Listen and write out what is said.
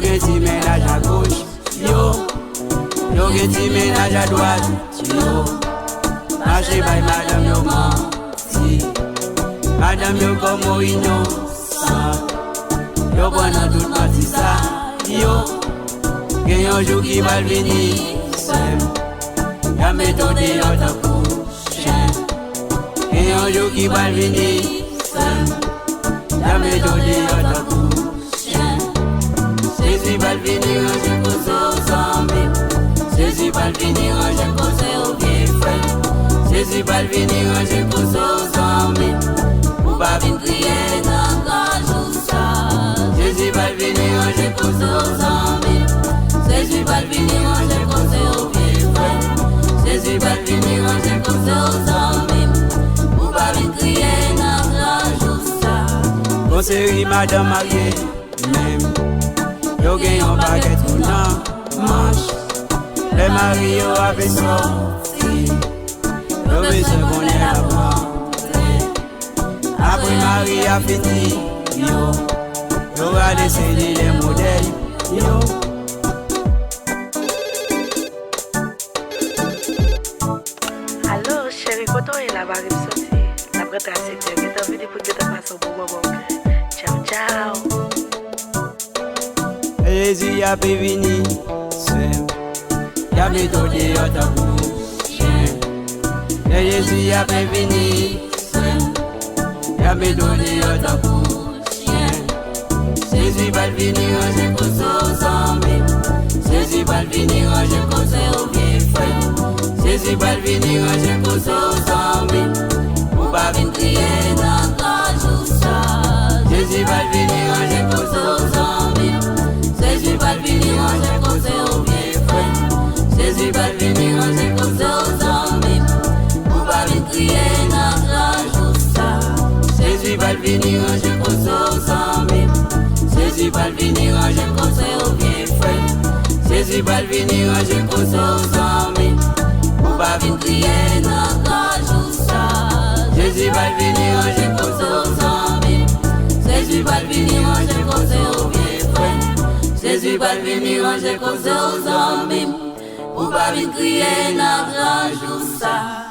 gen ti ménage à gauche, yo. Yo gen ti ménage à droite, yo. Marché by madame yo menti. Madame yo comme innocent. Yo prenant tout parti ça, yo. Gen yon jour qui va venir, sem. Y'a méthode yo ta couchen. Gen yon jour qui va venir, sem. Y'a méthode yo ta couchen. Jezi va venir ranger cause aux amis. Jezi va venir ranger cause aux vieux frères. Jezi va venir ranger cause aux amis. Ou pas venir crier dans la jousa. Jezi va venir ranger cause aux amis. Jezi va venir ranger cause aux vieux frères. Jezi va venir ranger cause aux amis. Ou pas venir crier dans la jousa. Conseiller madame mariée, même. Yo gen yon baguette ou nan manche. Les maris yo ave sorti. Yo besoin qu'on ait la rentrée. Après mari a fini, yo. Yo va dessiner les modèles, yo. Alors chérie, quand on est là-bas, il sorti. La prête à 7 heures, qui t'a venu pour que tu passes au bon moment. Ciao, ciao. Jezi a pu venir, sem. Y'a méthode yo ta couchen. Jezi a pu venir, sem. Y'a méthode yo ta couchen. Jezi va venir ranger cause aux amis. Jezi va venir ranger cause aux vieux frères. Jezi va venir ranger cause aux amis. Ou pas venir crier dans la jousa. Jezi va venir ranger cause aux amis. Jezi va venir ranger cause aux vieux frères. Jezi va venir ranger cause aux amis. Ou pas venir crier dans la jousa. Jezi va venir ranger cause aux amis. Jezi va venir ranger cause aux vieux frères. Jezi va venir ranger cause aux amis. Ou pas venir crier dans la jousa. Jezi va venir ranger cause aux amis. Jezi va venir ranger cause aux vieux frères. Jezi va venir ranger cause aux amis. Ou pas venir crier dans la jousa.